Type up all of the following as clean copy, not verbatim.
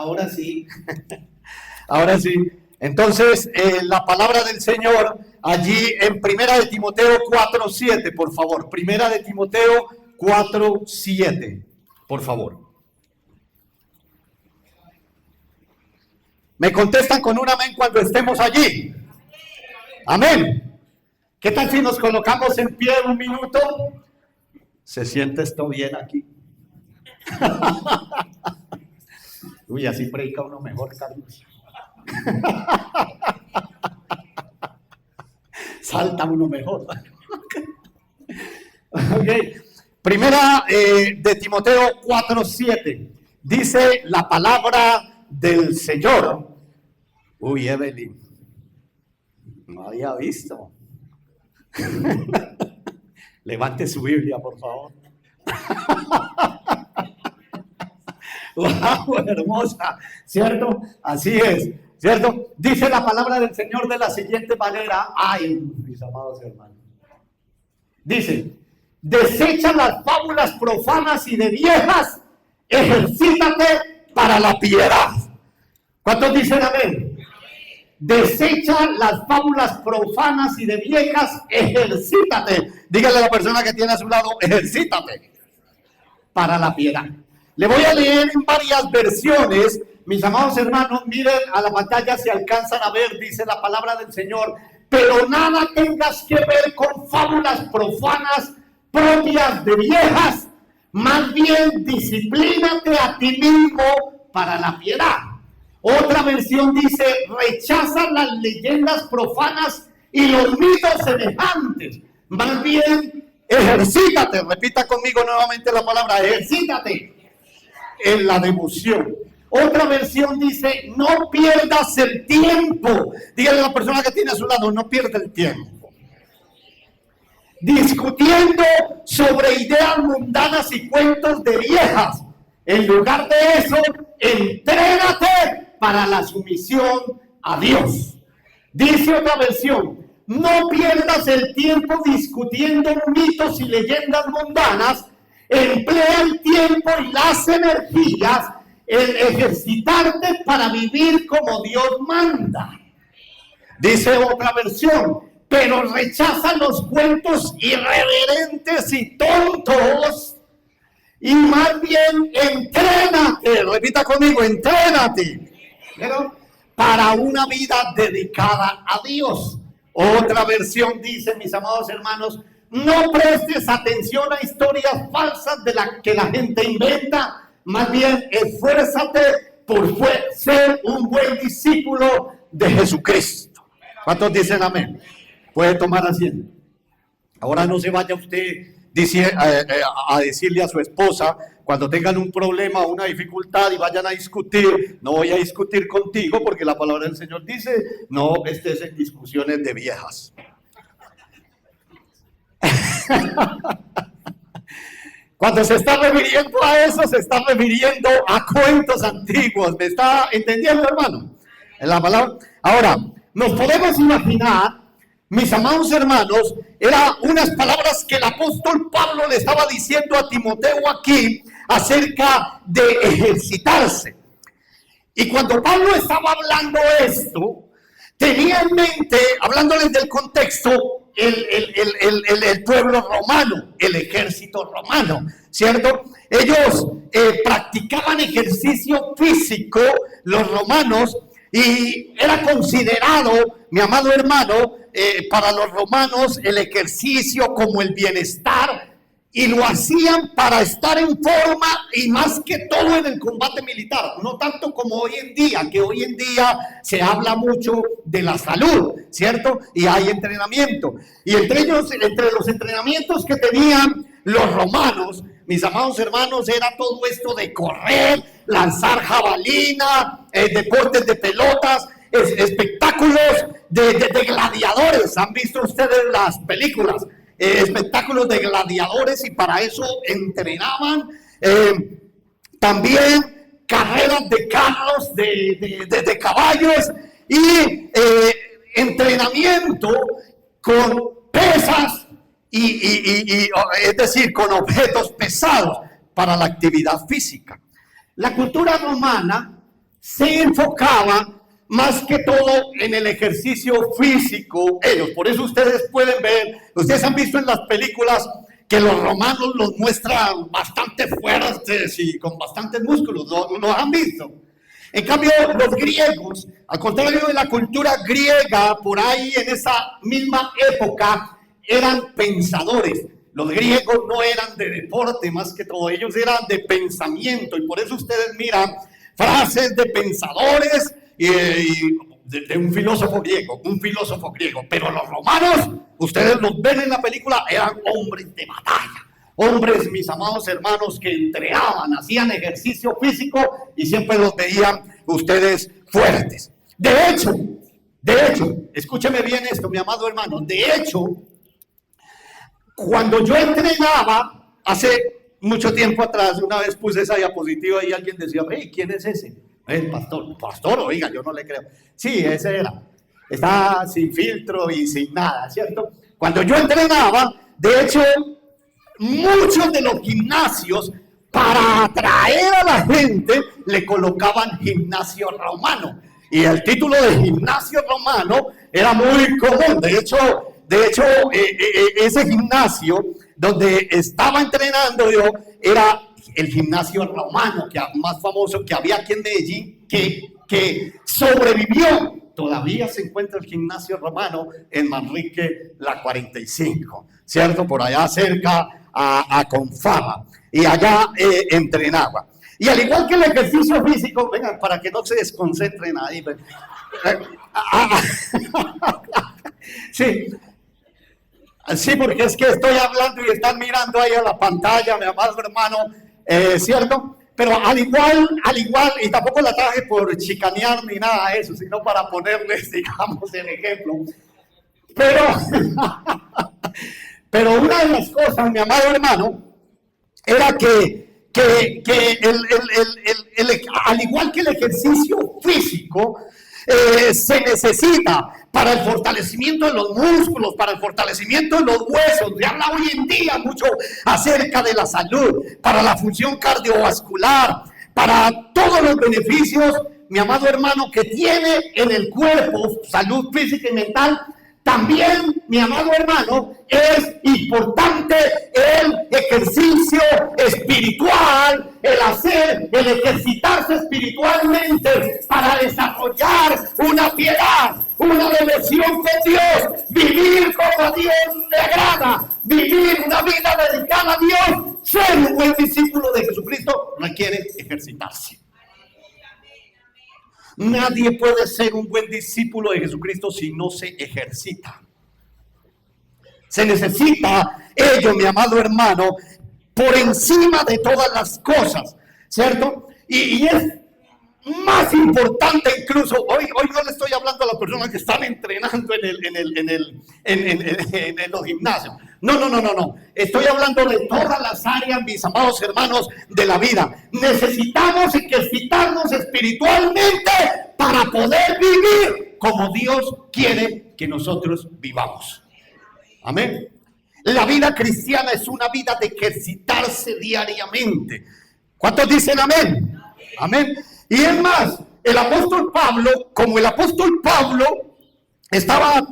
Ahora sí. Ahora sí. Entonces, la palabra del Señor allí en Primera de Timoteo 4:7, por favor. Primera de Timoteo 4:7, por favor. Me contestan con un amén cuando estemos allí. Amén. ¿Qué tal si nos colocamos en pie un minuto? ¿Se siente esto bien aquí? Uy, así predica uno mejor, Carlos. Salta uno mejor. Okay. Primera de Timoteo 4:7. Dice la palabra del Señor. Uy, Evelyn, no había visto. Levante su Biblia, por favor. Wow, hermosa, ¿cierto? Así es, ¿cierto? Dice la palabra del Señor de la siguiente manera. Ay, mis amados hermanos. Dice: desecha las fábulas profanas y de viejas, ejercítate para la piedad. ¿Cuántos dicen amén? Desecha las fábulas profanas y de viejas, ejercítate. Dígale a la persona que tiene a su lado: ejercítate para la piedad. Le voy a leer en varias versiones, mis amados hermanos. Miren a la pantalla si alcanzan a ver. Dice la palabra del Señor: pero nada tengas que ver con fábulas profanas propias de viejas, más bien disciplínate a ti mismo para la piedad. Otra versión dice: rechaza las leyendas profanas y los mitos semejantes, más bien ejercítate. Repita conmigo nuevamente la palabra: ejercítate en la devoción. Otra versión dice: no pierdas el tiempo. Dígale a la persona que tiene a su lado: no pierda el tiempo discutiendo sobre ideas mundanas y cuentos de viejas. En lugar de eso, entrégate para la sumisión a Dios. Dice otra versión: no pierdas el tiempo discutiendo mitos y leyendas mundanas. Emplea el tiempo y las energías en ejercitarte para vivir como Dios manda. Dice otra versión: pero rechaza los cuentos irreverentes y tontos y más bien entrénate. Repita conmigo: entrénate. Pero para una vida dedicada a Dios. Otra versión dice, mis amados hermanos: no prestes atención a historias falsas de las que la gente inventa, más bien esfuérzate por ser un buen discípulo de Jesucristo. ¿Cuántos dicen amén? Puede tomar asiento. Ahora no se vaya usted a decirle a su esposa cuando tengan un problema o una dificultad y vayan a discutir: no voy a discutir contigo, porque la palabra del Señor dice: no estés en discusiones de viejas. Cuando se está refiriendo a eso, se está refiriendo a cuentos antiguos. ¿Me está entendiendo, hermano? En la palabra. Ahora, nos podemos imaginar, mis amados hermanos, eran unas palabras que el apóstol Pablo le estaba diciendo a Timoteo aquí acerca de ejercitarse. Y cuando Pablo estaba hablando esto, tenía en mente, hablándoles del contexto, el pueblo romano, el ejército romano, ¿cierto? Ellos practicaban ejercicio físico, los romanos, y era considerado, mi amado hermano, para los romanos el ejercicio como el bienestar, y lo hacían para estar en forma y más que todo en el combate militar, no tanto como hoy en día, que hoy en día se habla mucho de la salud, ¿cierto? Y hay entrenamiento, y entre los entrenamientos que tenían los romanos, mis amados hermanos, era todo esto de correr, lanzar jabalina, deportes de pelotas, espectáculos de gladiadores. ¿Han visto ustedes las películas? Espectáculos de gladiadores, y para eso entrenaban. También carreras de carros, de caballos, y entrenamiento con pesas y es decir, con objetos pesados para la actividad física. La cultura romana se enfocaba más que todo en el ejercicio físico ellos. Por eso ustedes pueden ver, ustedes han visto en las películas que los romanos los muestran bastante fuertes y con bastantes músculos, ¿lo han visto? En cambio, los griegos, al contrario de la cultura griega, por ahí en esa misma época, eran pensadores. Los griegos no eran de deporte más que todo, ellos eran de pensamiento, y por eso ustedes miran frases de pensadores y de un filósofo griego, pero los romanos, ustedes los ven en la película, eran hombres de batalla, hombres, mis amados hermanos, que entrenaban, hacían ejercicio físico y siempre los veían ustedes fuertes. De hecho, escúcheme bien esto, mi amado hermano, de hecho, cuando yo entrenaba, hace mucho tiempo atrás, una vez puse esa diapositiva y alguien decía, hey, ¿quién es ese? El pastor, oiga, yo no le creo. Sí, ese era. Está sin filtro y sin nada, ¿cierto? Cuando yo entrenaba, de hecho, muchos de los gimnasios, para atraer a la gente, le colocaban gimnasio romano. Y el título de gimnasio romano era muy común. De hecho, ese gimnasio donde estaba entrenando yo era el gimnasio romano, más famoso que había aquí en Medellín, que sobrevivió. Todavía se encuentra el gimnasio romano en Manrique, la 45, ¿cierto? Por allá cerca a Confama. Y allá entrenaba. Y al igual que el ejercicio físico, vengan, para que no se desconcentren ahí. Sí, porque es que estoy hablando y están mirando ahí a la pantalla, mi amado hermano, ¿cierto? Pero al igual, y tampoco la traje por chicanear ni nada de eso, sino para ponerles, digamos, el ejemplo. Pero una de las cosas, mi amado hermano, era que al igual que el ejercicio físico, se necesita para el fortalecimiento de los músculos, para el fortalecimiento de los huesos. Se habla hoy en día mucho acerca de la salud, para la función cardiovascular, para todos los beneficios, mi amado hermano, que tiene en el cuerpo, salud física y mental. También, mi amado hermano, es importante el ejercicio espiritual, el ejercitarse espiritualmente para desarrollar una piedad, una devoción con Dios, vivir como a Dios le agrada, vivir una vida dedicada a Dios. Ser un buen discípulo de Jesucristo requiere ejercitarse. Nadie puede ser un buen discípulo de Jesucristo si no se ejercita. Se necesita ello, mi amado hermano, por encima de todas las cosas, ¿cierto? Y es más importante incluso, hoy no le estoy hablando a las personas que están entrenando en los gimnasios. No. Estoy hablando de todas las áreas, mis amados hermanos, de la vida. Necesitamos ejercitarnos espiritualmente para poder vivir como Dios quiere que nosotros vivamos. Amén. La vida cristiana es una vida de ejercitarse diariamente. ¿Cuántos dicen amén? Amén. Y es más, el apóstol Pablo, como el apóstol Pablo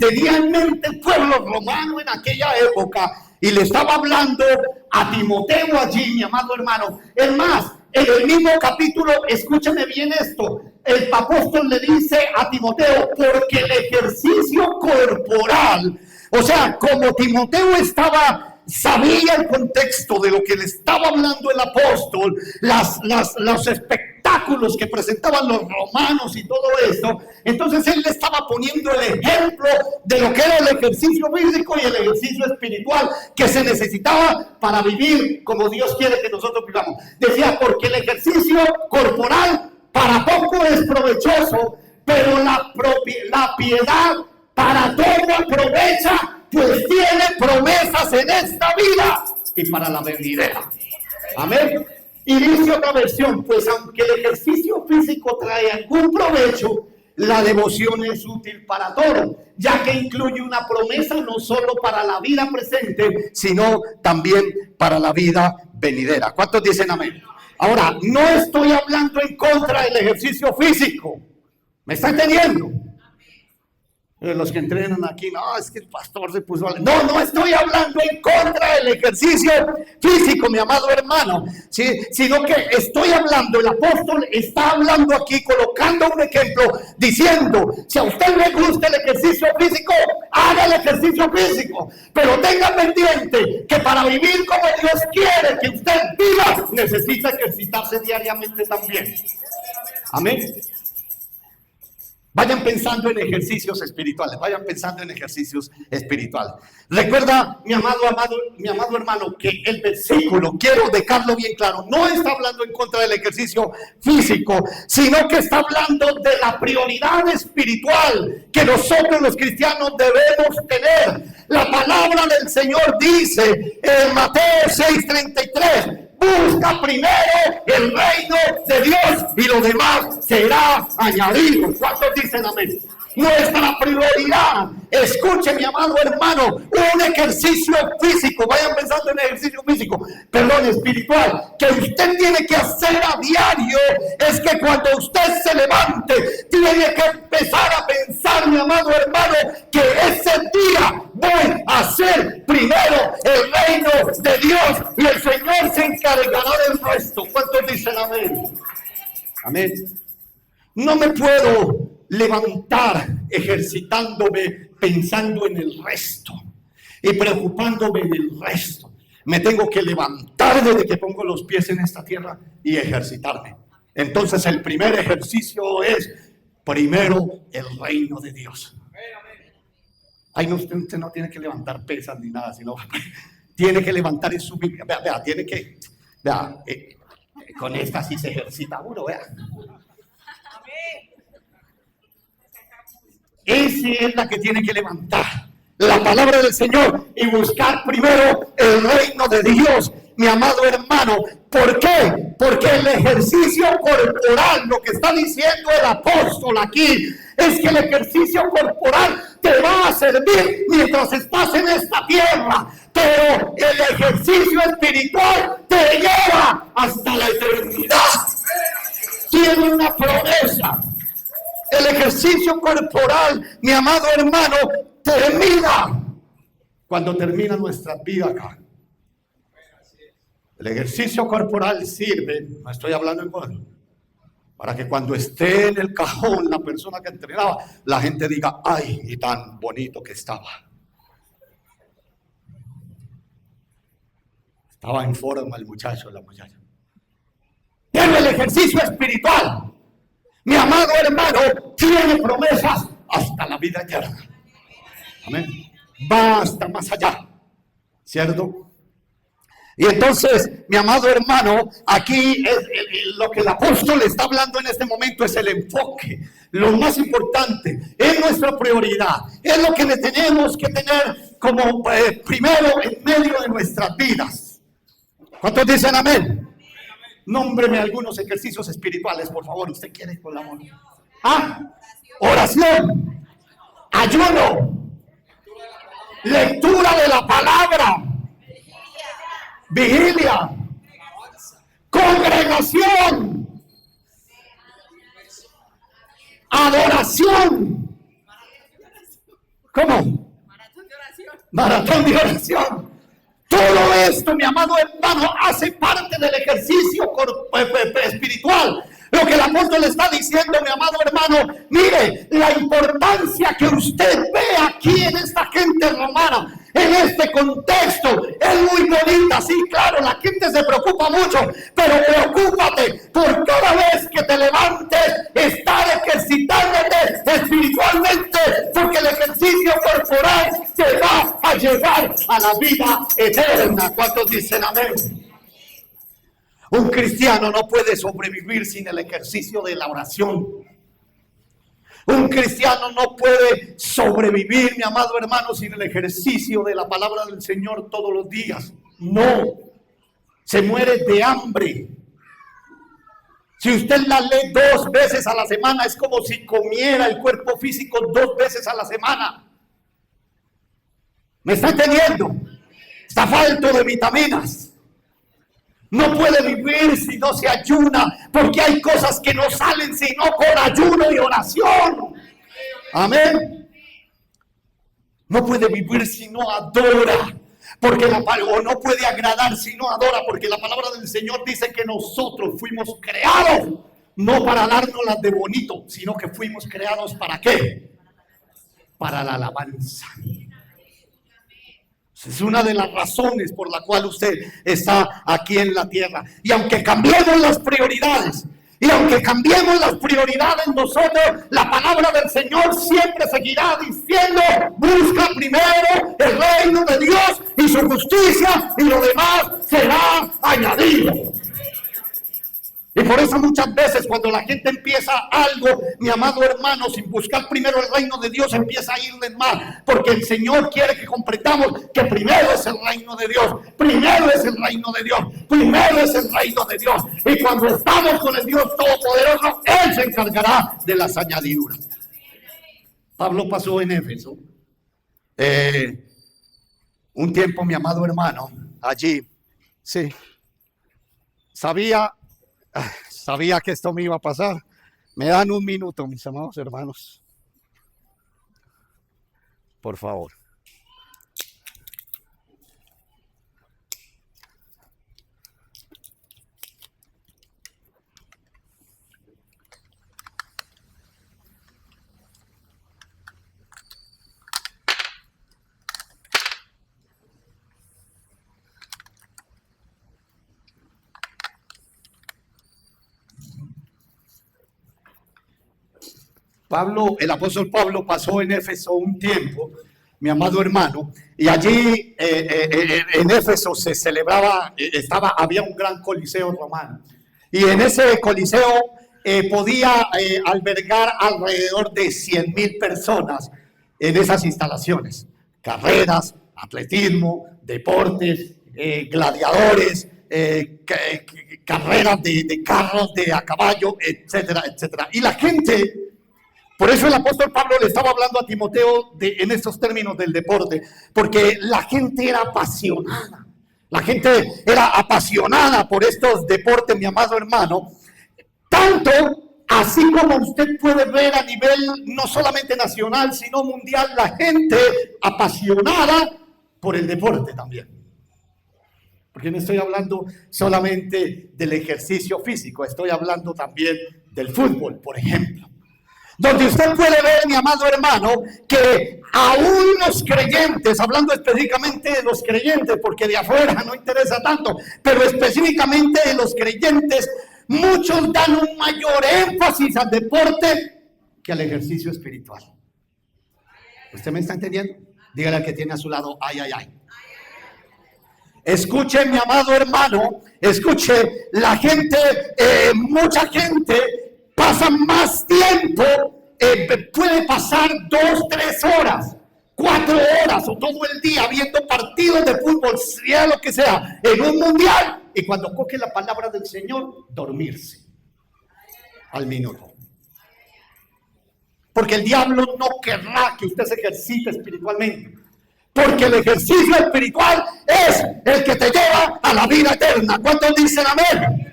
tenía en mente el pueblo romano en aquella época y le estaba hablando a Timoteo allí, mi amado hermano. Es más, en el mismo capítulo, escúchame bien esto, el apóstol le dice a Timoteo, porque el ejercicio corporal, o sea, como Timoteo sabía el contexto de lo que le estaba hablando el apóstol, los espectáculos que presentaban los romanos y todo esto, entonces él le estaba poniendo el ejemplo de lo que era el ejercicio físico y el ejercicio espiritual que se necesitaba para vivir como Dios quiere que nosotros vivamos. Decía, porque el ejercicio corporal para poco es provechoso, pero la piedad para todo aprovecha, pues tiene promesas en esta vida y para la venidera. Amén. Y dice otra versión, pues aunque el ejercicio físico trae algún provecho, la devoción es útil para todo, ya que incluye una promesa no solo para la vida presente, sino también para la vida venidera. ¿Cuántos dicen amén? Ahora, no estoy hablando en contra del ejercicio físico. ¿Me está entendiendo? Los que entrenan aquí, no, es que el pastor se puso a... No estoy hablando en contra del ejercicio físico, mi amado hermano, ¿sí? Sino que estoy hablando, el apóstol está hablando aquí, colocando un ejemplo, diciendo, si a usted le gusta el ejercicio físico, haga el ejercicio físico, pero tenga pendiente que para vivir como Dios quiere que usted viva, necesita ejercitarse diariamente también. Amén. Vayan pensando en ejercicios espirituales, vayan pensando en ejercicios espirituales. Recuerda, mi amado hermano, que el versículo, quiero dejarlo bien claro, no está hablando en contra del ejercicio físico, sino que está hablando de la prioridad espiritual que nosotros los cristianos debemos tener. La palabra del Señor dice en Mateo 6:33, busca primero el reino de Dios y lo demás será añadido. ¿Cuántos dicen amén? Nuestra prioridad, escuche mi amado hermano, un ejercicio físico, vayan pensando en ejercicio físico, perdón, espiritual, que usted tiene que hacer a diario, es que cuando usted se levante, tiene que empezar a pensar, mi amado hermano, que ese día voy a hacer primero el reino de Dios y el Señor se encargará del resto. ¿Cuántos dicen amén? Amén. No me puedo levantar ejercitándome pensando en el resto y preocupándome en el resto. Me tengo que levantar desde que pongo los pies en esta tierra y ejercitarme. Entonces el primer ejercicio es primero el reino de Dios. Ay, no, usted no tiene que levantar pesas ni nada, sino tiene que levantar en su Biblia. Vea, tiene que, con esta sí se ejercita uno, vea. Esa es la que tiene que levantar la palabra del Señor y buscar primero el reino de Dios, mi amado hermano. ¿Por qué? Porque el ejercicio corporal, lo que está diciendo el apóstol aquí, es que el ejercicio corporal te va a servir mientras estás en esta tierra, pero el ejercicio espiritual te lleva hasta la eternidad. Tiene una promesa. El ejercicio corporal, mi amado hermano, termina cuando termina nuestra vida acá. El ejercicio corporal sirve, no estoy hablando en voz, para que cuando esté en el cajón la persona que entrenaba, la gente diga, ay, y tan bonito que estaba. Estaba en forma el muchacho, la muchacha. Pero el ejercicio espiritual, mi amado hermano, tiene promesas hasta la vida eterna. Amén. Va hasta más allá, ¿cierto? Y entonces, mi amado hermano, aquí lo que el apóstol está hablando en este momento es el enfoque. Lo más importante es nuestra prioridad. Es lo que le tenemos que tener como primero en medio de nuestras vidas. ¿Cuántos dicen amén? Nómbreme algunos ejercicios espirituales, por favor. ¿Usted quiere con la mano? Oración, ayuno, lectura de la palabra, vigilia, congregación, adoración. ¿Cómo? Maratón de oración. Todo esto, mi amado hermano, hace parte del ejercicio espiritual. Lo que el apóstol está diciendo, mi amado hermano, mire, la importancia que usted ve aquí en esta gente romana, en este contexto, es muy bonita. Sí, claro, la gente se preocupa mucho, pero preocúpate por cada vez que te levantes, estar ejercitándote espiritualmente, porque el ejercicio corporal te va a llevar a la vida eterna. ¿Cuántos dicen amén? Un cristiano no puede sobrevivir sin el ejercicio de la oración. Un cristiano no puede sobrevivir, mi amado hermano, sin el ejercicio de la palabra del Señor todos los días. No, se muere de hambre. Si usted la lee 2 veces a la semana, es como si comiera el cuerpo físico 2 veces a la semana. ¿Me está entendiendo? Está falto de vitaminas. No puede vivir si no se ayuna, porque hay cosas que no salen sino con ayuno y oración. Amén. No puede vivir si no adora, porque o no puede agradar si no adora, porque la palabra del Señor dice que nosotros fuimos creados no para darnos las de bonito, sino que fuimos creados ¿para qué? Para la alabanza. Es una de las razones por la cual usted está aquí en la tierra. Y aunque cambiemos las prioridades, nosotros, la palabra del Señor siempre seguirá diciendo: busca primero el reino de Dios y su justicia, y lo demás será añadido. Y por eso muchas veces cuando la gente empieza algo, mi amado hermano, sin buscar primero el reino de Dios, empieza a irle mal, porque el Señor quiere que comprendamos que primero es el reino de Dios, primero es el reino de Dios, primero es el reino de Dios. Y cuando estamos con el Dios Todopoderoso, Él se encargará de las añadiduras. Pablo pasó en Éfeso un tiempo, mi amado hermano, allí, sí, sabía que esto me iba a pasar. Me dan un minuto, mis amados hermanos. Por favor. El apóstol Pablo pasó en Éfeso un tiempo, mi amado hermano, y allí en Éfeso se celebraba, había un gran coliseo romano, y en ese coliseo podía albergar alrededor de 100,000 personas en esas instalaciones: carreras, atletismo, deportes, gladiadores, carreras de carros a caballo, etcétera, etcétera. Y la gente... Por eso el apóstol Pablo le estaba hablando a Timoteo en estos términos del deporte, porque la gente era apasionada. La gente era apasionada por estos deportes, mi amado hermano. Tanto así como usted puede ver a nivel no solamente nacional, sino mundial, la gente apasionada por el deporte también. Porque no estoy hablando solamente del ejercicio físico, estoy hablando también del fútbol, por ejemplo. Donde usted puede ver, mi amado hermano, que aún los creyentes, hablando específicamente de los creyentes, porque de afuera no interesa tanto, pero específicamente de los creyentes, muchos dan un mayor énfasis al deporte que al ejercicio espiritual. ¿Usted me está entendiendo? Dígale al que tiene a su lado: ay, ay, ay. Escuche, mi amado hermano, escuche, la gente, mucha gente pasa más tiempo, puede pasar 2, 3 horas, 4 horas o todo el día viendo partidos de fútbol, sea lo que sea, en un mundial, y cuando coge la palabra del Señor, dormirse al minuto. Porque el diablo no querrá que usted se ejercite espiritualmente, porque el ejercicio espiritual es el que te lleva a la vida eterna. ¿Cuántos dicen amén?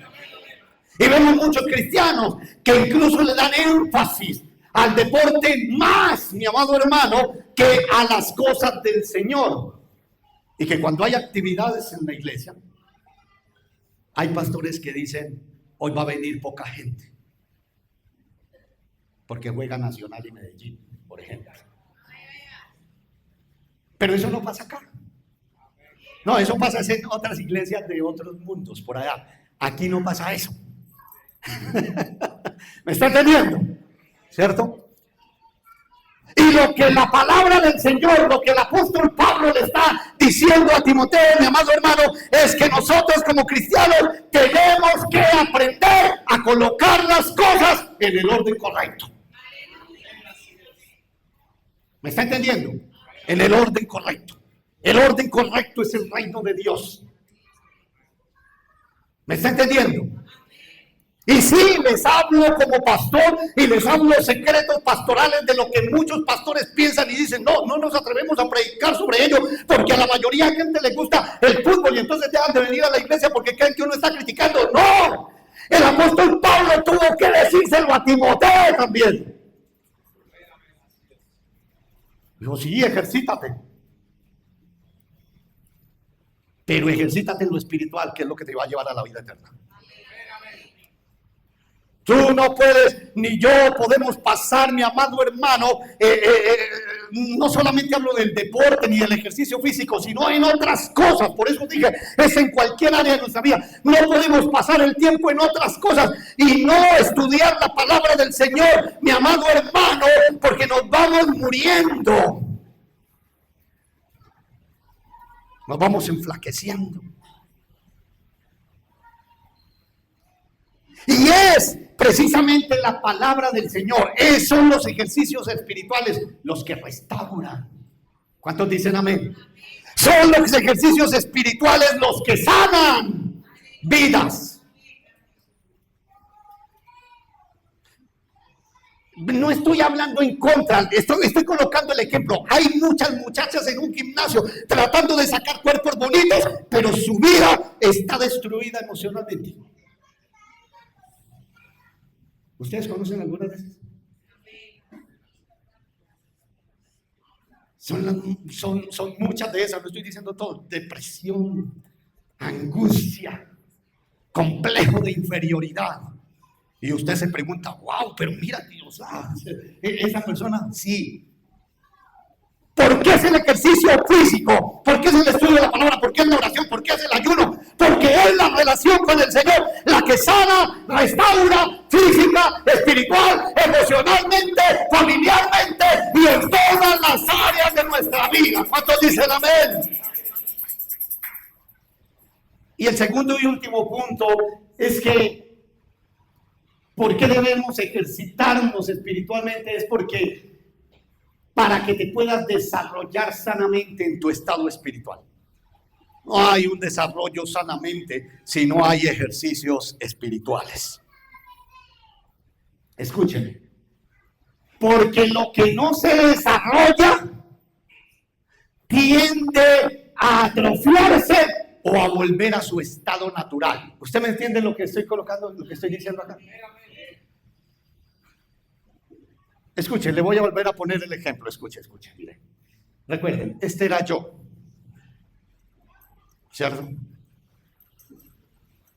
Y vemos muchos cristianos que incluso le dan énfasis al deporte más, mi amado hermano, que a las cosas del Señor. Y que cuando hay actividades en la iglesia, hay pastores que dicen: hoy va a venir poca gente, porque juega Nacional y Medellín, por ejemplo. Pero eso no pasa acá. No, eso pasa en otras iglesias de otros mundos, por allá. Aquí no pasa eso. ¿Me está entendiendo? ¿Cierto? Y lo que la palabra del Señor, lo que el apóstol Pablo le está diciendo a Timoteo, mi amado hermano, es que nosotros como cristianos tenemos que aprender a colocar las cosas en el orden correcto. ¿Me está entendiendo? En el orden correcto. El orden correcto es el reino de Dios. ¿Me está entendiendo? Y sí, les hablo como pastor y les hablo secretos pastorales de lo que muchos pastores piensan y dicen, no nos atrevemos a predicar sobre ello porque a la mayoría de gente le gusta el fútbol y entonces dejan de venir a la iglesia porque creen que uno está criticando. ¡No! El apóstol Pablo tuvo que decírselo a Timoteo también. Dijo, sí, ejercítate. Pero ejercítate en lo espiritual, que es lo que te va a llevar a la vida eterna. Tú no puedes, ni yo podemos pasar, mi amado hermano, no solamente hablo del deporte ni del ejercicio físico, sino en otras cosas. Por eso dije, es en cualquier área de nuestra vida. No podemos pasar el tiempo en otras cosas y no estudiar la palabra del Señor, mi amado hermano, porque nos vamos muriendo. Nos vamos enflaqueciendo. Y es precisamente la palabra del Señor. Son los ejercicios espirituales los que restauran. ¿Cuántos dicen amén? Son los ejercicios espirituales los que sanan vidas. No estoy hablando en contra, estoy colocando el ejemplo. Hay muchas muchachas en un gimnasio tratando de sacar cuerpos bonitos, pero su vida está destruida emocionalmente. ¿Ustedes conocen algunas de esas? Son muchas de esas, no estoy diciendo todo. Depresión, angustia, complejo de inferioridad. Y usted se pregunta, wow, pero mira Dios, esa persona, sí. ¿Por qué es el ejercicio físico? ¿Por qué es el estudio de la palabra? ¿Por qué es la oración? ¿Por qué es el ayuno? Porque es la relación con el Señor la que sana, restaura, física, espiritual, emocionalmente, familiarmente y en todas las áreas de nuestra vida. ¿Cuántos dicen amén? Y el segundo y último punto es que ¿por qué debemos ejercitarnos espiritualmente? Es porque para que te puedas desarrollar sanamente en tu estado espiritual. No hay un desarrollo sanamente si no hay ejercicios espirituales. Escúchenme. Porque lo que no se desarrolla tiende a atrofiarse o a volver a su estado natural. ¿Usted me entiende lo que estoy colocando, lo que estoy diciendo acá? Escuchen, le voy a volver a poner el ejemplo. Escuchen, mire. Recuerden, este era yo. ¿Cierto?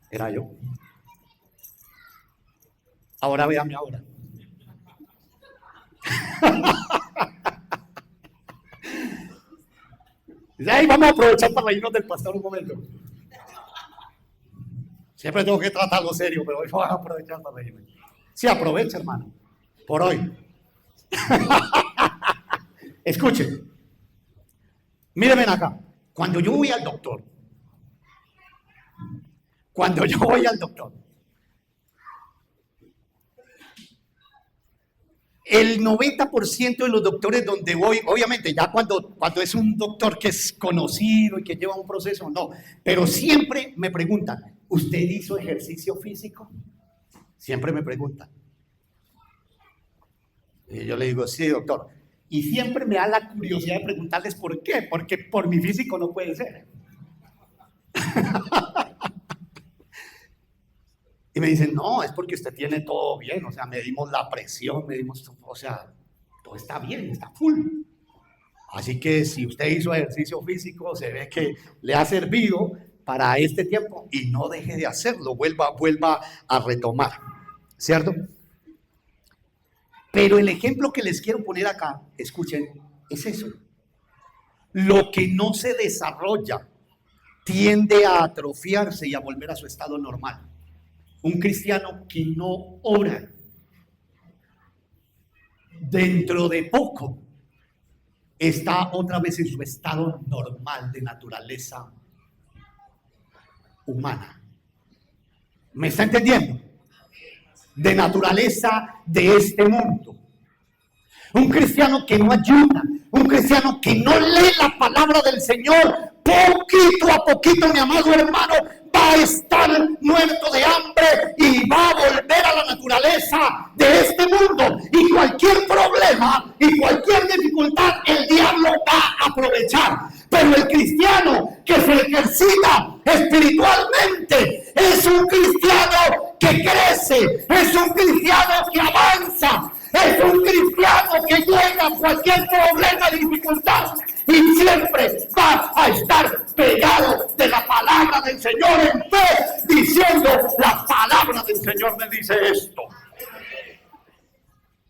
Era yo. Ahora véame ahora. Ahí vamos a aprovechar para reírnos del pastor un momento. Siempre tengo que tratarlo serio, pero hoy vamos a aprovechar para reírme. Sí, aprovecha, hermano, por hoy. Escuchen, mírenme acá. Cuando yo voy al doctor, el 90% de los doctores donde voy, obviamente ya cuando es un doctor que es conocido y que lleva un proceso, no, pero siempre me preguntan, ¿usted hizo ejercicio físico? Siempre me preguntan. Y yo le digo, sí, doctor. Y siempre me da la curiosidad de preguntarles por qué, porque por mi físico no puede ser. Y me dicen, no, es porque usted tiene todo bien, o sea, medimos la presión, o sea, todo está bien, está full. Así que si usted hizo ejercicio físico, se ve que le ha servido para este tiempo y no deje de hacerlo, vuelva a retomar, ¿cierto? Pero el ejemplo que les quiero poner acá, escuchen, es eso. Lo que no se desarrolla tiende a atrofiarse y a volver a su estado normal. Un cristiano que no ora, dentro de poco, está otra vez en su estado normal de naturaleza humana. ¿Me está entendiendo? De naturaleza de este mundo. Un cristiano que no ayuda, un cristiano que no lee la palabra del Señor, poquito a poquito, mi amado hermano, va va a estar muerto de hambre y va a volver a la naturaleza de este mundo. Y cualquier problema y cualquier dificultad el diablo va a aprovechar. Pero el cristiano que se ejercita espiritualmente es un cristiano que crece, es un cristiano que avanza, es un cristiano que llega a cualquier problema y dificultad y siempre va a estar pegado de la palabra del Señor en fe, diciendo: la palabra del Señor me dice esto.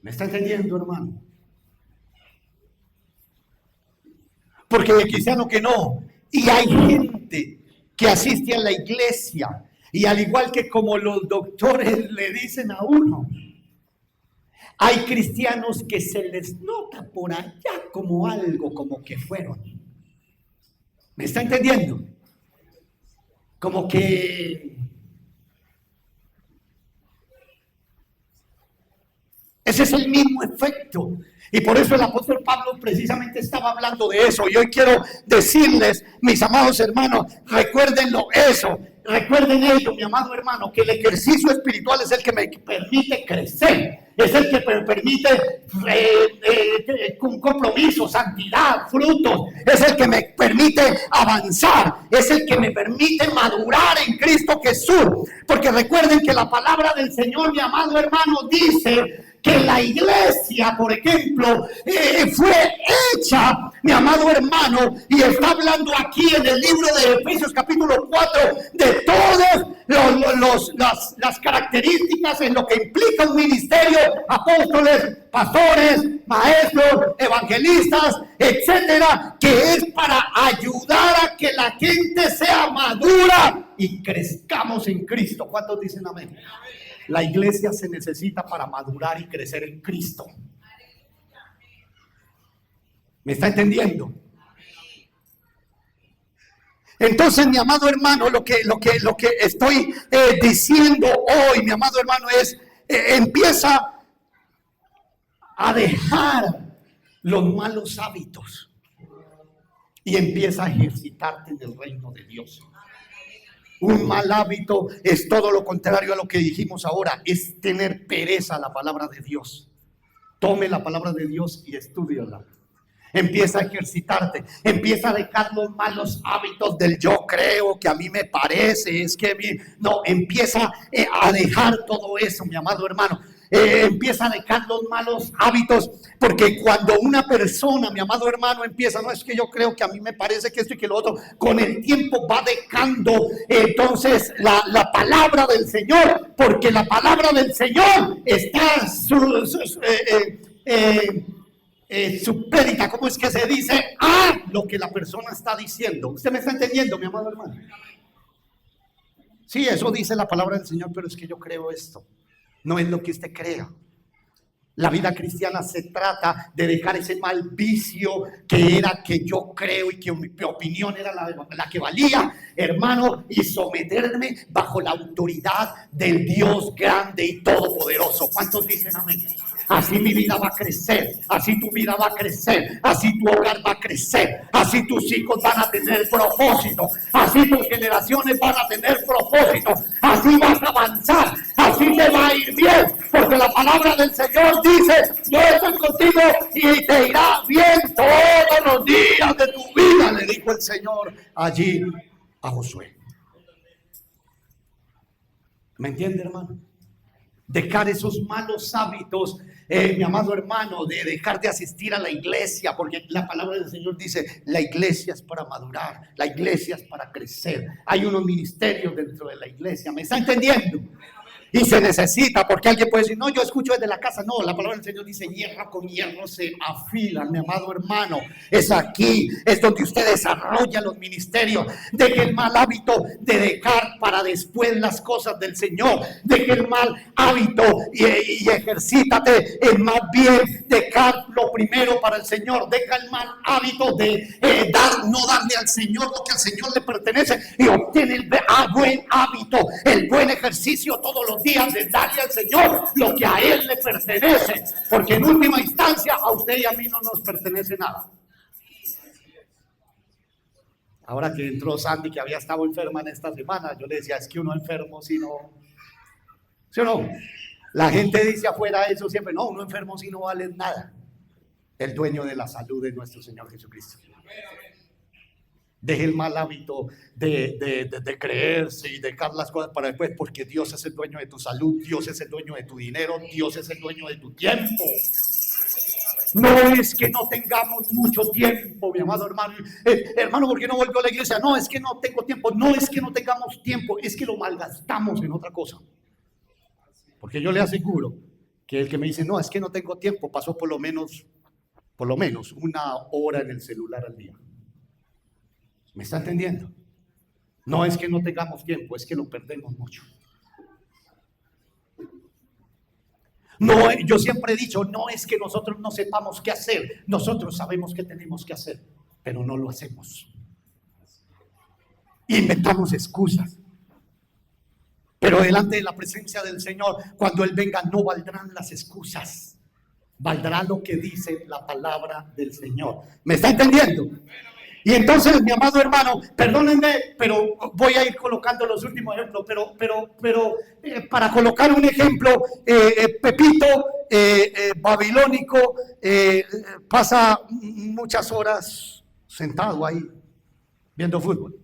¿Me está entendiendo, hermano? Porque hay cristiano que no. Y hay gente que asiste a la iglesia y al igual que como los doctores le dicen a uno, hay cristianos que se les nota por allá como algo, como que fueron. ¿Me está entendiendo? Como que ese es el mismo efecto. Y por eso el apóstol Pablo precisamente estaba hablando de eso. Y hoy quiero decirles, mis amados hermanos, recuérdenlo eso. Recuerden ello, mi amado hermano, que el ejercicio espiritual es el que me permite crecer. Es el que me permite un compromiso, santidad, frutos. Es el que me permite avanzar. Es el que me permite madurar en Cristo Jesús. Porque recuerden que la palabra del Señor, mi amado hermano, dice que la iglesia, por ejemplo, fue hecha, mi amado hermano, y está hablando aquí en el libro de Efesios capítulo 4 de todas las características en lo que implica un ministerio: apóstoles, pastores, maestros, evangelistas, etcétera, que es para ayudar a que la gente sea madura y crezcamos en Cristo. ¿Cuántos dicen amén? La iglesia se necesita para madurar y crecer en Cristo. ¿Me está entendiendo? Entonces, mi amado hermano, lo que estoy diciendo hoy, mi amado hermano, es empieza a dejar los malos hábitos y empieza a ejercitarte en el reino de Dios. Un mal hábito es todo lo contrario a lo que dijimos ahora, es tener pereza a la palabra de Dios. Tome la palabra de Dios y estúdiala. Empieza a ejercitarte, empieza a dejar los malos hábitos del yo creo, que a mí me parece, es que no, empieza a dejar todo eso, mi amado hermano. Empieza a dejar los malos hábitos, porque cuando una persona, mi amado hermano, empieza, no es que yo creo que a mí me parece que esto y que lo otro, con el tiempo va dejando entonces la palabra del Señor, porque la palabra del Señor está supédita, ¿cómo es que se dice? A lo que la persona está diciendo. ¿Usted me está entendiendo, mi amado hermano? Sí, eso dice la palabra del Señor, pero es que yo creo esto. No es lo que usted crea. La vida cristiana se trata de dejar ese mal vicio que era que yo creo y que mi opinión era la que valía, hermano, y someterme bajo la autoridad del Dios grande y todopoderoso. ¿Cuántos dicen amén? Así mi vida va a crecer, así tu vida va a crecer, así tu hogar va a crecer, así tus hijos van a tener propósito, así tus generaciones van a tener propósito, así vas a avanzar, así te va a ir bien, porque la palabra del Señor dice: yo estoy contigo y te irá bien todos los días de tu vida, le dijo el Señor allí a Josué. ¿Me entiende, hermano? Dejar esos malos hábitos, mi amado hermano, de dejar de asistir a la iglesia, porque la palabra del Señor dice: la iglesia es para madurar, la iglesia es para crecer. Hay unos ministerios dentro de la iglesia, ¿me está entendiendo? Y se necesita, porque alguien puede decir: no, yo escucho desde la casa. No, la palabra del Señor dice: hierro con hierro se afilan, mi amado hermano. Es aquí, es donde usted desarrolla los ministerios. Deje el mal hábito de dejar para después las cosas del Señor. Deje el mal hábito y ejercítate en más bien dejar lo primero para el Señor. Deja el mal hábito de no darle al Señor lo que al Señor le pertenece y obtiene el buen hábito, el buen ejercicio todos los días de darle al Señor lo que a Él le pertenece, porque en última instancia a usted y a mí no nos pertenece nada. Ahora que entró Sandy, que había estado enferma en esta semana, yo le decía, es que uno enfermo si no, ¿sí o no? La gente dice afuera eso siempre, no, uno enfermo si no vale nada. El dueño de la salud es nuestro Señor Jesucristo. Deje el mal hábito de creerse y dejar las cosas para después, porque Dios es el dueño de tu salud, Dios es el dueño de tu dinero, Dios es el dueño de tu tiempo. No es que no tengamos mucho tiempo, mi amado hermano. Hermano, ¿por qué no vuelvo a la iglesia? No, es que no tengo tiempo. No es que no tengamos tiempo, es que lo malgastamos en otra cosa. Porque yo le aseguro que el que me dice, no, es que no tengo tiempo, pasó por lo menos 1 hora en el celular al día. ¿Me está entendiendo? No es que no tengamos tiempo, es que lo perdemos mucho. No, yo siempre he dicho, no es que nosotros no sepamos qué hacer, nosotros sabemos qué tenemos que hacer, pero no lo hacemos. Inventamos excusas. Pero delante de la presencia del Señor, cuando Él venga, no valdrán las excusas. Valdrá lo que dice la palabra del Señor. ¿Me está entendiendo? Y entonces, mi amado hermano, perdónenme, pero voy a ir colocando los últimos ejemplos, pero para colocar un ejemplo, Pepito, babilónico, pasa muchas horas sentado ahí, viendo fútbol,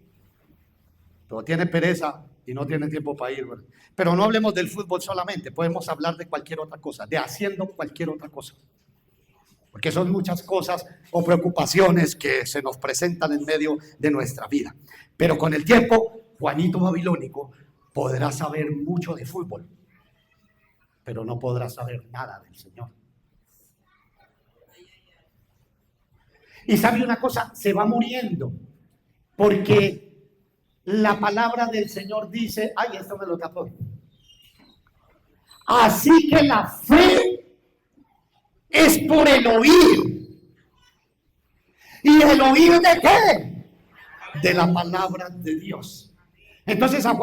pero tiene pereza y no tiene tiempo para ir, ¿verdad? Pero no hablemos del fútbol solamente, podemos hablar de cualquier otra cosa, de haciendo cualquier otra cosa. Porque son muchas cosas o preocupaciones que se nos presentan en medio de nuestra vida. Pero con el tiempo, Juanito Babilónico podrá saber mucho de fútbol, pero no podrá saber nada del Señor. Y sabe una cosa, se va muriendo, porque la palabra del Señor dice, ay, esto me lo tapó. Así que la fe es por el oír. ¿Y el oír de qué? De la palabra de Dios. Entonces a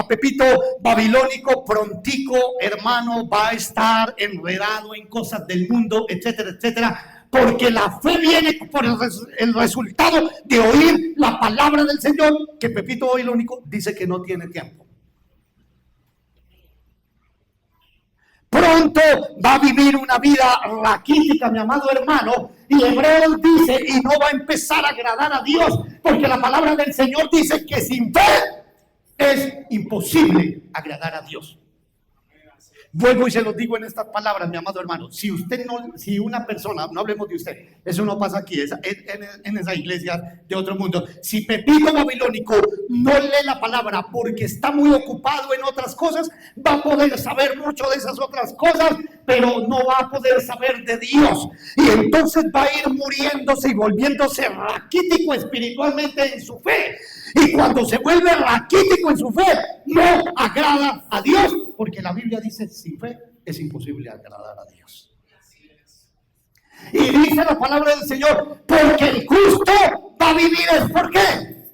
Pepito babilónico, prontico, hermano, va a estar enredado en cosas del mundo, etcétera, etcétera, porque la fe viene por el resultado de oír la palabra del Señor, que Pepito babilónico dice que no tiene tiempo. Pronto va a vivir una vida raquítica, mi amado hermano, y Hebreos dice, y no va a empezar a agradar a Dios, porque la palabra del Señor dice que sin fe es imposible agradar a Dios. Vuelvo y se lo digo en estas palabras, mi amado hermano. Si una persona, no hablemos de usted, eso no pasa aquí, en esa iglesia de otro mundo. Si Pepito babilónico no lee la palabra porque está muy ocupado en otras cosas, va a poder saber mucho de esas otras cosas, pero no va a poder saber de Dios. Y entonces va a ir muriéndose y volviéndose raquítico espiritualmente en su fe. Y cuando se vuelve raquítico en su fe, no agrada a Dios, porque la Biblia dice, sin fe es imposible agradar a Dios. Y dice la palabra del Señor, porque el justo va a vivir, ¿es por qué?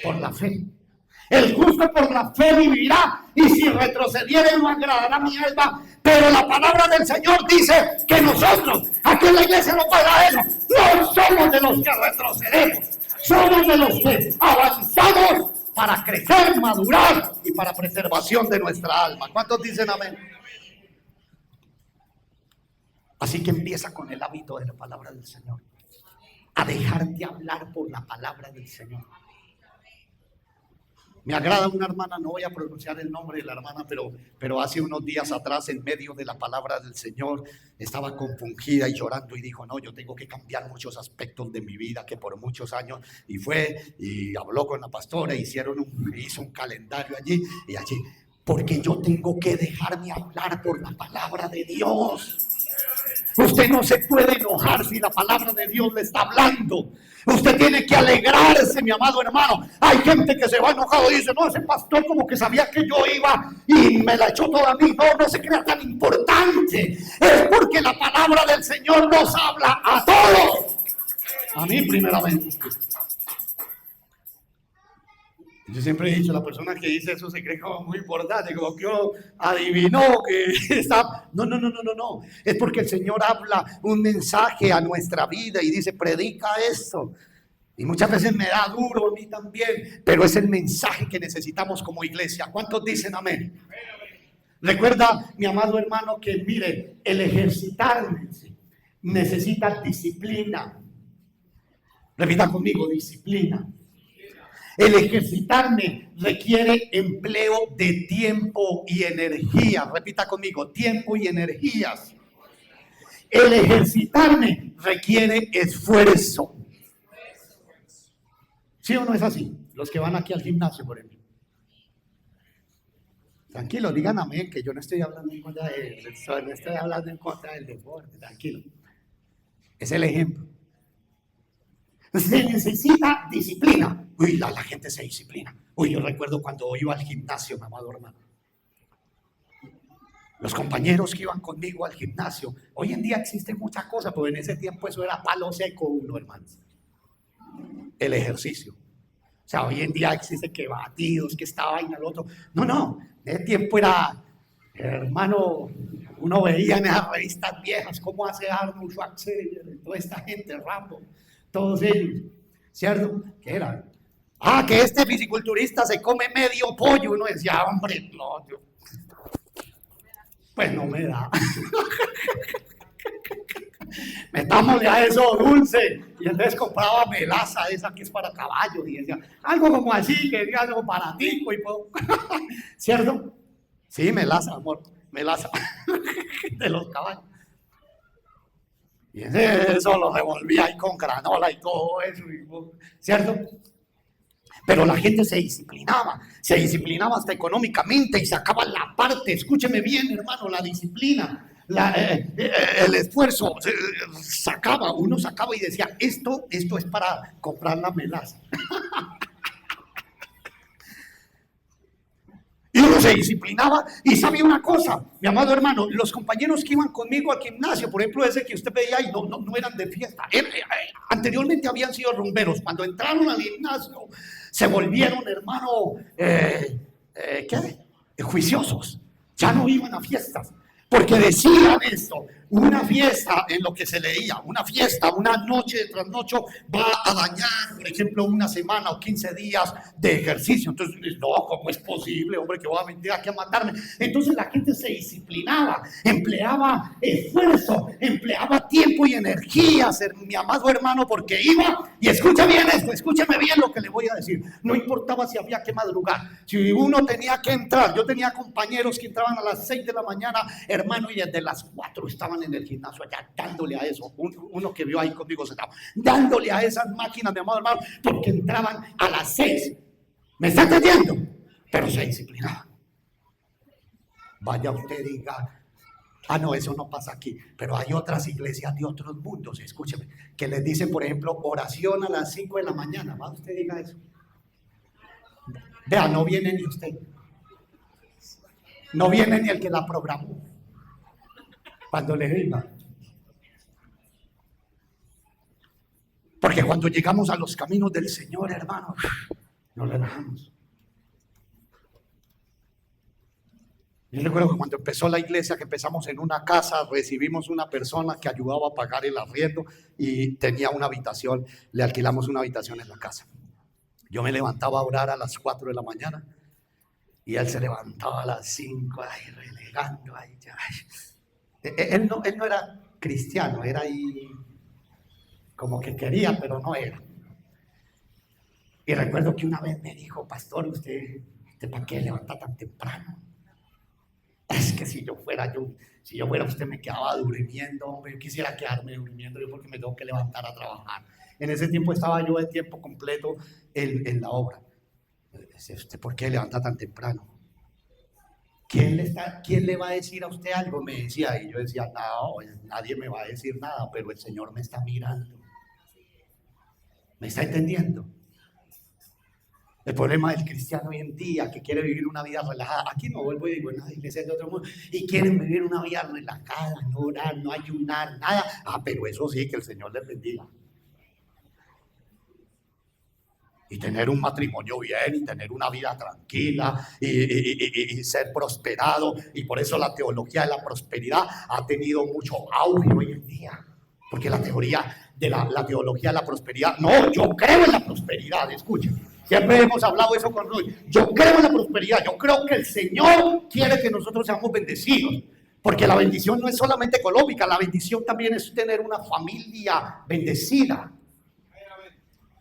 Por la fe. El justo por la fe vivirá, y si retrocediere no agradará mi alma. Pero la palabra del Señor dice que nosotros, aquí en la iglesia no pasa eso, no somos de los que retrocedemos. Somos de los que avanzamos para crecer, madurar y para preservación de nuestra alma. ¿Cuántos dicen amén? Así que empieza con el hábito de la palabra del Señor, a dejarte hablar por la palabra del Señor. Me agrada una hermana, no voy a pronunciar el nombre de la hermana, pero hace unos días atrás, en medio de la palabra del Señor, estaba compungida y llorando y dijo, no, yo tengo que cambiar muchos aspectos de mi vida que por muchos años, y fue y habló con la pastora, hizo un calendario allí, porque yo tengo que dejarme hablar por la palabra de Dios. Usted no se puede enojar si la palabra de Dios le está hablando. Usted tiene que alegrarse, mi amado hermano. Hay gente que se va enojado y dice, no, ese pastor como que sabía que yo iba y me la echó toda a mí. No se crea tan importante. Es porque la palabra del Señor nos habla a todos. A mí primeramente. Yo siempre he dicho, la persona que dice eso se cree como muy importante, como que uno adivinó que está... No. Es porque el Señor habla un mensaje a nuestra vida y dice, predica esto. Y muchas veces me da duro a mí también, pero es el mensaje que necesitamos como iglesia. ¿Cuántos dicen amén? Recuerda, mi amado hermano, que mire, el ejercitarme necesita disciplina. Repita conmigo, disciplina. El ejercitarme requiere empleo de tiempo y energía. Repita conmigo, tiempo y energías. El ejercitarme requiere esfuerzo. ¿Sí o no es así? Los que van aquí al gimnasio, por ejemplo. Tranquilo, digan amén, que yo no estoy hablando en contra no estoy hablando en contra del deporte, tranquilo. Es el ejemplo. Se necesita disciplina. Uy, la gente se disciplina. Uy, yo recuerdo cuando iba al gimnasio, mi amado hermano. Los compañeros que iban conmigo al gimnasio, hoy en día existen muchas cosas, pero en ese tiempo eso era palo seco uno, hermanos. El ejercicio. O sea, hoy en día existe que batidos, que esta vaina, el otro. No, en ese tiempo era, hermano, uno veía en esas revistas viejas cómo hace Arnold Schwarzenegger, toda esta gente, Rambo, todos ellos, ¿cierto? ¿Qué era? Que este fisiculturista se come medio pollo. Uno decía, hombre, no, pues no me da. Metámosle a eso dulce. Y entonces compraba melaza esa que es para caballos. Y decía, algo como así, que diga algo baratico y puedo. ¿Cierto? Sí, melaza, amor. Melaza de los caballos. Y eso lo revolvía ahí con granola y todo eso. ¿Cierto? Pero la gente se disciplinaba hasta económicamente y sacaba la parte. Escúcheme bien, hermano, la disciplina. El esfuerzo uno sacaba y decía, esto es para comprar la melaza. Y uno se disciplinaba y sabía una cosa, mi amado hermano, los compañeros que iban conmigo al gimnasio, por ejemplo ese que usted veía ahí, no eran de fiesta. Anteriormente habían sido rumberos. Cuando entraron al gimnasio se volvieron, hermano, juiciosos. Ya no iban a fiestas. Porque decían esto, una fiesta, en lo que se leía, una fiesta, una noche tras noche va a dañar, por ejemplo, una semana o 15 días de ejercicio. Entonces, no, ¿cómo es posible, hombre, que voy a venir aquí a matarme? Entonces la gente se disciplinaba, empleaba esfuerzo, empleaba tiempo y energía, mi amado hermano, porque iba, y escucha bien esto, escúcheme bien lo que le voy a decir. No importaba si había que madrugar, si uno tenía que entrar. Yo tenía compañeros que entraban a las 6 de la mañana, hermano, y desde las 4 estaban en el gimnasio allá dándole a eso. Uno que vio ahí conmigo sentado, dándole a esas máquinas, mi amado hermano, porque entraban a las 6. ¿Me está entendiendo? Pero se disciplinaban. Vaya usted y diga, no, eso no pasa aquí. Pero hay otras iglesias de otros mundos, escúcheme, que les dicen, por ejemplo, oración a las 5 de la mañana. ¿Va usted y diga eso? Vea, no viene ni usted. No viene ni el que la programó. Cuando le diga. Porque cuando llegamos a los caminos del Señor, hermano, nos relajamos. Yo recuerdo que cuando empezó la iglesia, que empezamos en una casa, recibimos una persona que ayudaba a pagar el arriendo y tenía una habitación, le alquilamos una habitación en la casa. Yo me levantaba a orar a las 4 de la mañana y él se levantaba a las 5, ahí renegando, ahí ya. Él no era cristiano, era ahí como que quería, pero no era. Y recuerdo que una vez me dijo, pastor, ¿usted para qué levanta tan temprano? Es que si yo fuera usted me quedaba durmiendo, hombre. Yo quisiera quedarme durmiendo yo porque me tengo que levantar a trabajar. En ese tiempo estaba yo de tiempo completo en la obra. ¿Usted por qué levanta tan temprano? ¿Quién le va a decir a usted algo? Me decía, y yo decía, no, nadie me va a decir nada, pero el Señor me está mirando. ¿Me está entendiendo? El problema del cristiano hoy en día, que quiere vivir una vida relajada. Aquí no vuelvo y digo, en las iglesias de otro mundo, y quieren vivir una vida relajada, no orar, no ayunar, nada. Pero eso sí, que el Señor les bendiga. Y tener un matrimonio bien, y tener una vida tranquila, y ser prosperado. Y por eso la teología de la prosperidad ha tenido mucho auge hoy en día. Porque la teoría de la teología de la prosperidad, no, yo creo en la prosperidad, escuchen. Siempre hemos hablado eso con Roy. Yo creo en la prosperidad, yo creo que el Señor quiere que nosotros seamos bendecidos. Porque la bendición no es solamente económica, la bendición también es tener una familia bendecida.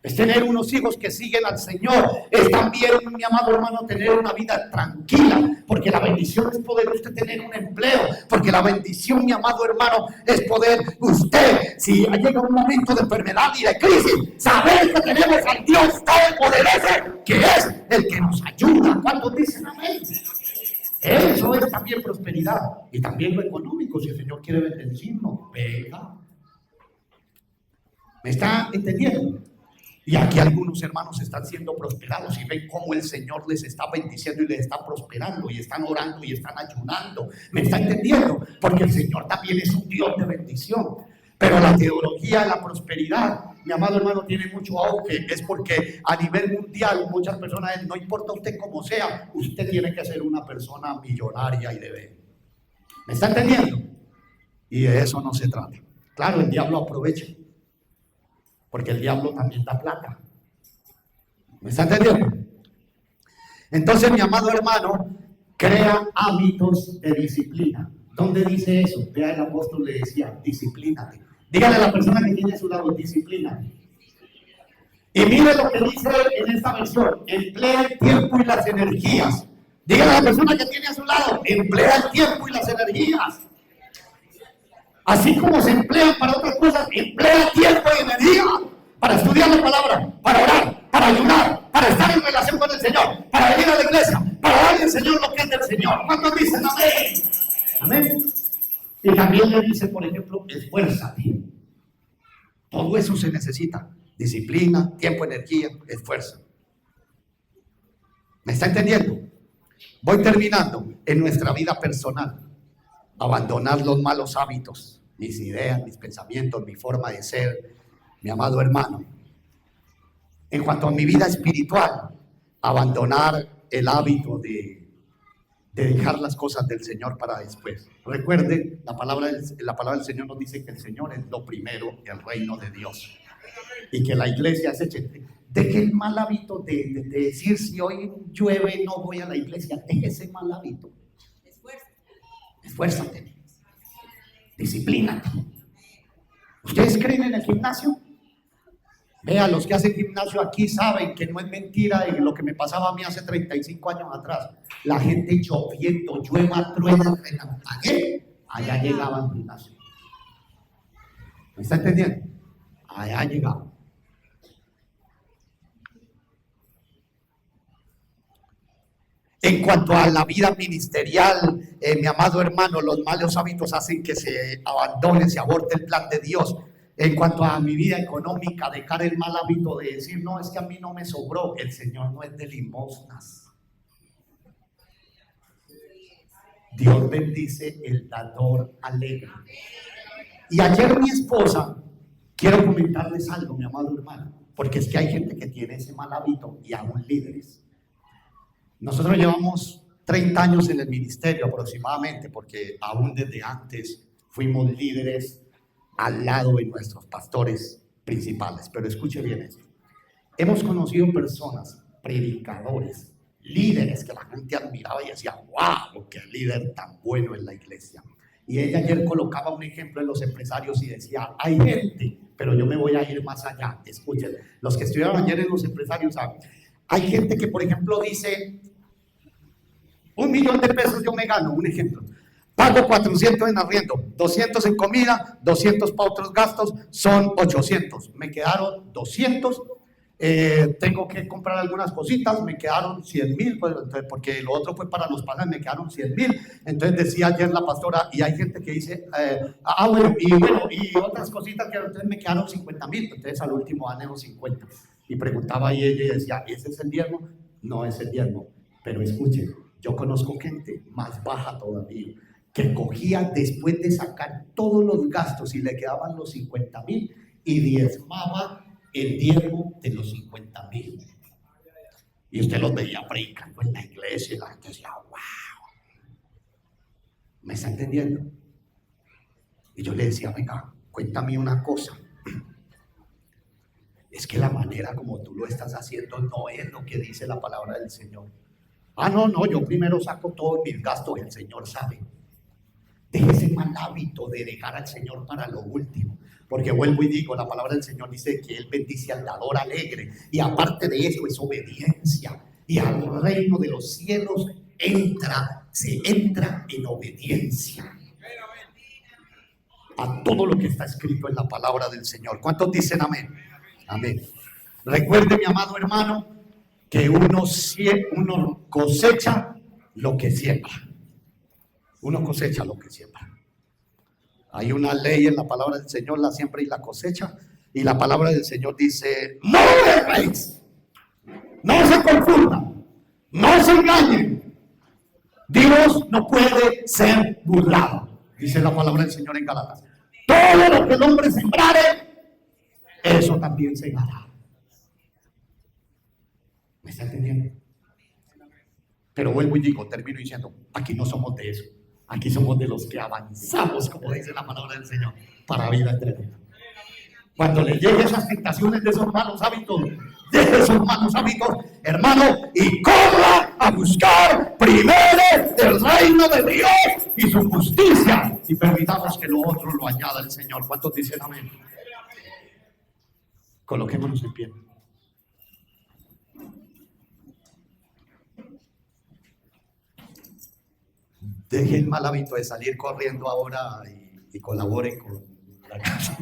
Es tener unos hijos que siguen al Señor. Es también, mi amado hermano, tener una vida tranquila. Porque la bendición es poder usted tener un empleo. Porque la bendición, mi amado hermano, es poder usted, si llega un momento de enfermedad y de crisis, saber que tenemos al Dios Todopoderoso, que es el que nos ayuda. ¿Cuántos dicen amén? Eso es también prosperidad. Y también lo económico. Si el Señor quiere bendecirnos, venga. ¿Me está entendiendo? Y aquí algunos hermanos están siendo prosperados y ven cómo el Señor les está bendiciendo y les está prosperando y están orando y están ayunando. ¿Me está entendiendo? Porque el Señor también es un Dios de bendición. Pero la teología de la prosperidad, mi amado hermano, tiene mucho auge. Es porque a nivel mundial muchas personas, no importa usted cómo sea, usted tiene que ser una persona millonaria y de ver. ¿Me está entendiendo? Y de eso no se trata. Claro, el diablo aprovecha. Porque el diablo también da plata. ¿Me está entendiendo? Entonces, mi amado hermano, crea hábitos de disciplina. ¿Dónde dice eso? Vea, el apóstol le decía, disciplínate. Dígale a la persona que tiene a su lado, disciplínate. Y mire lo que dice en esta versión, emplea el tiempo y las energías. Dígale a la persona que tiene a su lado, emplea el tiempo y las energías. Así como se emplean para otras cosas, emplea tiempo y energía para estudiar la palabra, para orar, para ayunar, para estar en relación con el Señor, para venir a la iglesia, para darle al Señor lo que es del Señor. ¿Cuántos dicen amén? Amén. Y también le dice, por ejemplo, esfuérzate. Todo eso se necesita. Disciplina, tiempo, energía, esfuerzo. ¿Me está entendiendo? Voy terminando. En nuestra vida personal, abandonar los malos hábitos, mis ideas, mis pensamientos, mi forma de ser, mi amado hermano. En cuanto a mi vida espiritual, abandonar el hábito de dejar las cosas del Señor para después. Recuerden, la palabra del Señor nos dice que el Señor es lo primero, el reino de Dios. Y que la iglesia es hecha. Deje el mal hábito de decir, si hoy llueve no voy a la iglesia. Deje ese mal hábito. Esfuérzate. Disciplínate. ¿Ustedes creen en el gimnasio? Vean, los que hacen gimnasio aquí saben que no es mentira de lo que me pasaba a mí hace 35 años atrás. La gente lloviendo, llueva, truena, relampaguee, allá llegaba al gimnasio. ¿Me está entendiendo? Allá llegaba. En cuanto a la vida ministerial, mi amado hermano, los malos hábitos hacen que se abandone, se aborte el plan de Dios. En cuanto a mi vida económica, dejar el mal hábito de decir, no, es que a mí no me sobró. El Señor no es de limosnas. Dios bendice el dador alegre. Y ayer mi esposa, quiero comentarles algo, mi amado hermano, porque es que hay gente que tiene ese mal hábito y aún líderes. Nosotros llevamos 30 años en el ministerio aproximadamente, porque aún desde antes fuimos líderes al lado de nuestros pastores principales. Pero escuche bien esto. Hemos conocido personas, predicadores, líderes que la gente admiraba y decía, wow, qué líder tan bueno en la iglesia. Y ella ayer colocaba un ejemplo en los empresarios y decía, hay gente, pero yo me voy a ir más allá. Escuchen, los que estuvieron ayer en los empresarios saben. Hay gente que, por ejemplo, dice, 1 millón de pesos yo me gano, un ejemplo. Pago 400 en arriendo, 200 en comida, 200 para otros gastos, son 800. Me quedaron 200, tengo que comprar algunas cositas, me quedaron 100,000, pues, porque lo otro fue para los pagas, me quedaron 100,000. Entonces decía ayer la pastora, y hay gente que dice, bueno, y otras cositas que entonces me quedaron 50,000. Entonces al último año 50. Y preguntaba ahí ella y decía, ¿ese es el diezmo? No es el diezmo, pero escuchen, yo conozco gente más baja todavía, que cogía después de sacar todos los gastos y le quedaban los 50,000 y diezmaba el diezmo de los 50,000. Y usted los veía predicando en la iglesia y la gente decía, wow. ¿Me está entendiendo? Y yo le decía, venga, cuéntame una cosa. Es que la manera como tú lo estás haciendo no es lo que dice la palabra del Señor. No, yo primero saco todos mis gastos, el Señor sabe. Deje ese mal hábito de dejar al Señor para lo último. Porque vuelvo y digo, la palabra del Señor dice que Él bendice al dador alegre. Y aparte de eso es obediencia. Y al reino de los cielos se entra en obediencia a todo lo que está escrito en la palabra del Señor. ¿Cuántos dicen amén? Amén. Recuerde, mi amado hermano, que uno cosecha lo que siembra. Uno cosecha lo que siembra. Hay una ley en la palabra del Señor, la siembra y la cosecha. Y la palabra del Señor dice: no erréis, no se confundan, no se engañen. Dios no puede ser burlado, dice la palabra del Señor en Gálatas. Todo lo que el hombre sembrare, eso también segará. ¿Me está entendiendo? Pero vuelvo y digo, termino diciendo, aquí no somos de eso. Aquí somos de los que avanzamos, como dice la palabra del Señor, para vida eterna. Cuando le lleguen esas tentaciones de esos malos hábitos, hermano, y corra a buscar primero el reino de Dios y su justicia, y permitamos que lo otro lo añada el Señor. ¿Cuántos dicen amén? Coloquémonos en pie. Deje el mal hábito de salir corriendo ahora y colaboren con la casa.